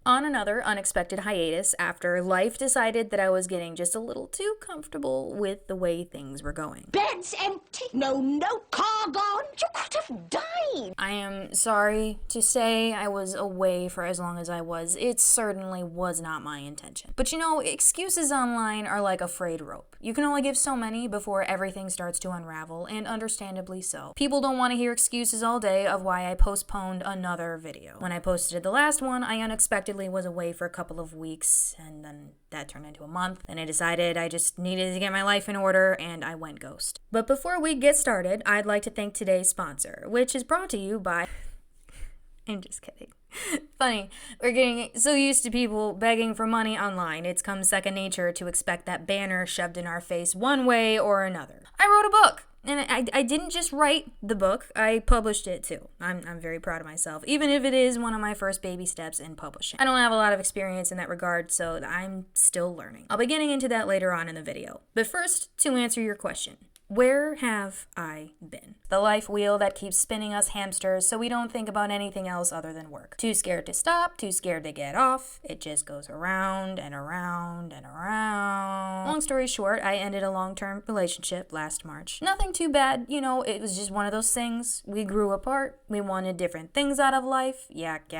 on another unexpected hiatus after life decided that I was getting just a little too comfortable with the way things were going. Bed's empty. No, car gone. You could have died. I am sorry to say I was away for as long as I was. It certainly was not my intention. But you know, excuses online are like a frayed rope. You can only give so many before everything starts to unravel, and understandably so. People don't want to hear excuses all day of why I postponed another video. When I posted the last one, I unexpectedly was away for a couple of weeks, and then that turned into a month. Then I decided I just needed to get my life in order, and I went ghost. But before we get started, I'd like to thank today's sponsor, which is brought to you by... I'm just kidding. Funny, we're getting so used to people begging for money online, it's come second nature to expect that banner shoved in our face one way or another. I wrote a book, and I didn't just write the book, I published it too. I'm very proud of myself, even if it is one of my first baby steps in publishing. I don't have a lot of experience in that regard, so I'm still learning. I'll be getting into that later on in the video. But first, to answer your question. Where have I been? The life wheel that keeps spinning us hamsters so we don't think about anything else other than work. Too scared to stop, too scared to get off. It just goes around and around and around. Long story short, I ended a long-term relationship last March. Nothing too bad, you know, it was just one of those things. We grew apart, we wanted different things out of life, yak.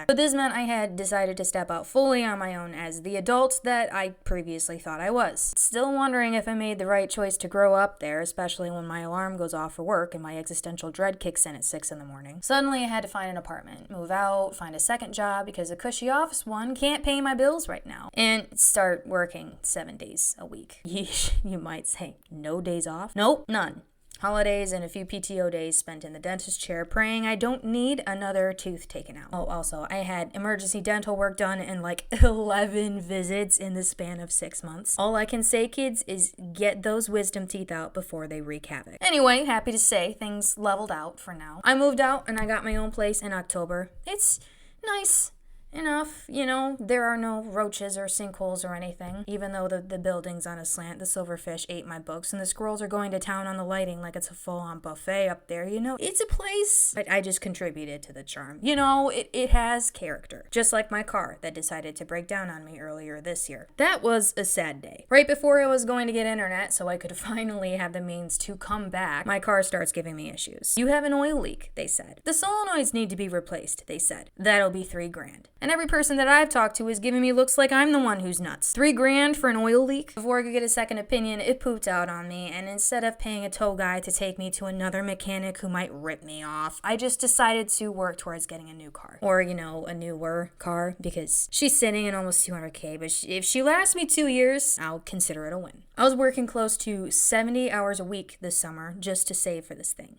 But this meant I had decided to step out fully on my own as the adult that I previously thought I was. Still wondering if I made the right choice to grow up there, especially when my alarm goes off for work and my existential dread kicks in at 6 in the morning. Suddenly I had to find an apartment, move out, find a second job because the cushy office one can't pay my bills right now, and start working 7 days a week. Yeesh, you might say. No days off? Nope, none. Holidays and a few PTO days spent in the dentist chair praying I don't need another tooth taken out. Oh, also, I had emergency dental work done and like 11 visits in the span of 6 months. All I can say, kids, is get those wisdom teeth out before they wreak havoc. Anyway, happy to say things leveled out for now. I moved out and I got my own place in October. It's nice enough, you know, there are no roaches or sinkholes or anything. Even though the building's on a slant, the silverfish ate my books, and the squirrels are going to town on the lighting like it's a full-on buffet up there, you know. It's a place. I just contributed to the charm. You know, it has character. Just like my car that decided to break down on me earlier this year. That was a sad day. Right before I was going to get internet so I could finally have the means to come back, my car starts giving me issues. You have an oil leak, they said. The solenoids need to be replaced, they said. That'll be $3,000. And every person that I've talked to is giving me looks like I'm the one who's nuts. $3,000 for an oil leak? Before I could get a second opinion, it pooped out on me, and instead of paying a tow guy to take me to another mechanic who might rip me off, I just decided to work towards getting a new car. Or, you know, a newer car, because she's sitting at almost $200K, but if she lasts me 2 years, I'll consider it a win. I was working close to 70 hours a week this summer just to save for this thing.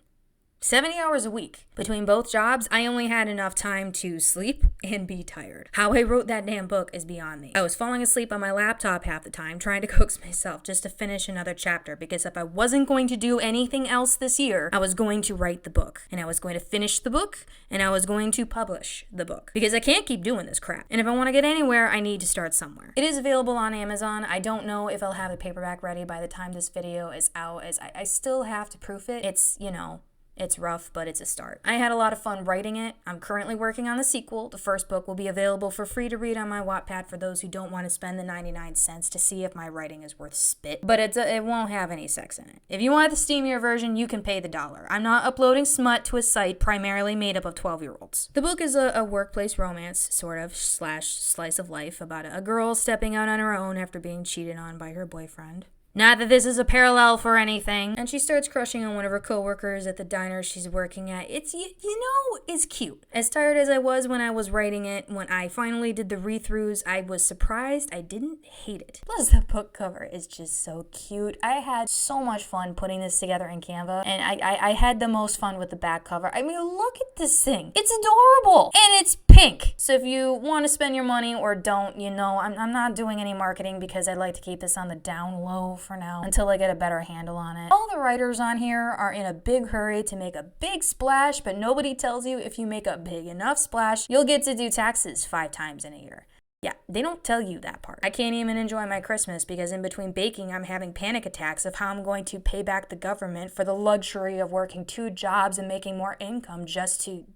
70 hours a week. Between both jobs, I only had enough time to sleep and be tired. How I wrote that damn book is beyond me. I was falling asleep on my laptop half the time, trying to coax myself just to finish another chapter, because if I wasn't going to do anything else this year, I was going to write the book, and I was going to finish the book, and I was going to publish the book, because I can't keep doing this crap. And if I want to get anywhere, I need to start somewhere. It is available on Amazon. I don't know if I'll have the paperback ready by the time this video is out, as I still have to proof it. It's, you know, it's rough, but it's a start. I had a lot of fun writing it. I'm currently working on the sequel. The first book will be available for free to read on my Wattpad for those who don't want to spend the 99 cents to see if my writing is worth spit. But it won't have any sex in it. If you want the steamier version, you can pay the $1. I'm not uploading smut to a site primarily made up of 12-year-olds. The book is a workplace romance, sort of, / slice of life about a girl stepping out on her own after being cheated on by her boyfriend. Not that this is a parallel for anything. And she starts crushing on one of her coworkers at the diner she's working at. It's, you know, it's cute. As tired as I was when I was writing it, when I finally did the read-throughs, I was surprised I didn't hate it. Plus, the book cover is just so cute. I had so much fun putting this together in Canva, and I had the most fun with the back cover. I mean, look at this thing. It's adorable, and it's pink. So if you want to spend your money or don't, you know, I'm not doing any marketing because I'd like to keep this on the down low for now until I get a better handle on it. All the writers on here are in a big hurry to make a big splash, but nobody tells you if you make a big enough splash, you'll get to do taxes 5 times in a year. Yeah, they don't tell you that part. I can't even enjoy my Christmas because in between baking, I'm having panic attacks of how I'm going to pay back the government for the luxury of working 2 jobs and making more income just to,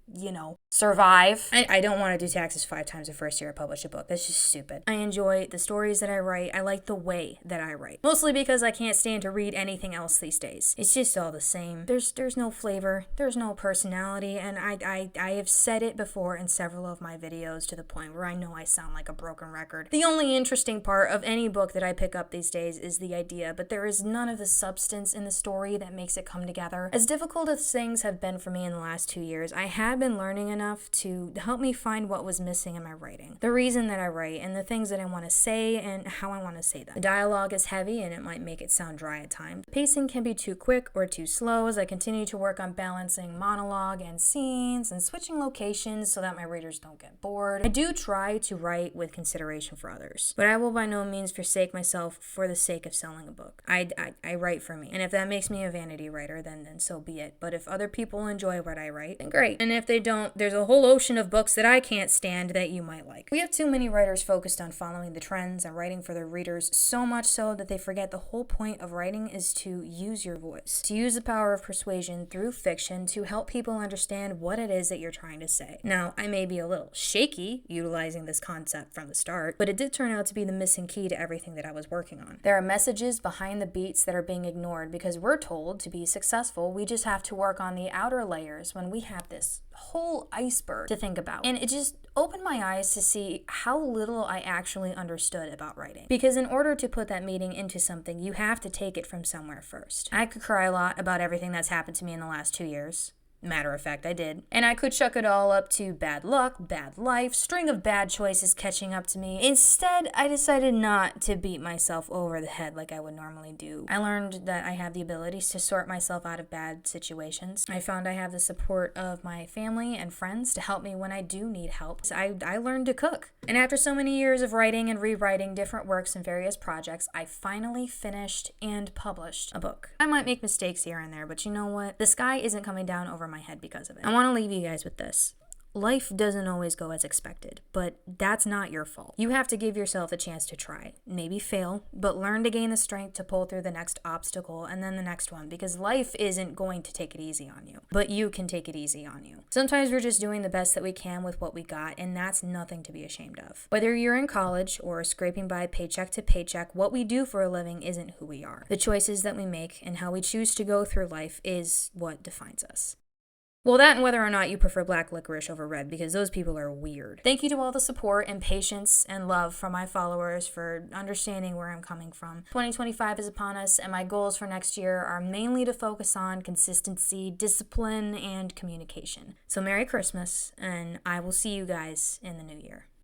survive. I don't want to do taxes 5 times the first year I publish a book. That's just stupid. I enjoy the stories that I write. I like the way that I write. Mostly because I can't stand to read anything else these days. It's just all the same. There's no flavor. There's no personality. And I have said it before in several of my videos to the point where I know I sound like a broken record. The only interesting part of any book that I pick up these days is the idea, but there is none of the substance in the story that makes it come together. As difficult as things have been for me in the last 2 years, I have been learning enough to help me find what was missing in my writing. The reason that I write and the things that I want to say and how I want to say them. The dialogue is heavy and it might make it sound dry at times. The pacing can be too quick or too slow as I continue to work on balancing monologue and scenes and switching locations so that my readers don't get bored. I do try to write with consideration for others, but I will by no means forsake myself for the sake of selling a book. I write for me, and if that makes me a vanity writer, then so be it. But if other people enjoy what I write, then great. And if they don't, there's a whole ocean of books that I can't stand that you might like. We have too many writers focused on following the trends and writing for their readers, so much so that they forget the whole point of writing is to use your voice, to use the power of persuasion through fiction to help people understand what it is that you're trying to say. Now, I may be a little shaky utilizing this concept from the start, but it did turn out to be the missing key to everything that I was working on. There are messages behind the beats that are being ignored because we're told to be successful, we just have to work on the outer layers when we have this whole iceberg to think about. And it just opened my eyes to see how little I actually understood about writing. Because in order to put that meaning into something, you have to take it from somewhere first. I could cry a lot about everything that's happened to me in the last 2 years. Matter of fact, I did. And I could chuck it all up to bad luck, bad life, string of bad choices catching up to me. Instead, I decided not to beat myself over the head like I would normally do. I learned that I have the abilities to sort myself out of bad situations. I found I have the support of my family and friends to help me when I do need help. I learned to cook. And after so many years of writing and rewriting different works and various projects, I finally finished and published a book. I might make mistakes here and there, but you know what? The sky isn't coming down over my head because of it. I want to leave you guys with this. Life doesn't always go as expected, but that's not your fault. You have to give yourself a chance to try. Maybe fail, but learn to gain the strength to pull through the next obstacle and then the next one, because life isn't going to take it easy on you, but you can take it easy on you. Sometimes we're just doing the best that we can with what we got, and that's nothing to be ashamed of. Whether you're in college or scraping by paycheck to paycheck, what we do for a living isn't who we are. The choices that we make and how we choose to go through life is what defines us. Well, that and whether or not you prefer black licorice over red, because those people are weird. Thank you to all the support and patience and love from my followers for understanding where I'm coming from. 2025 is upon us, and my goals for next year are mainly to focus on consistency, discipline, and communication. So Merry Christmas, and I will see you guys in the new year.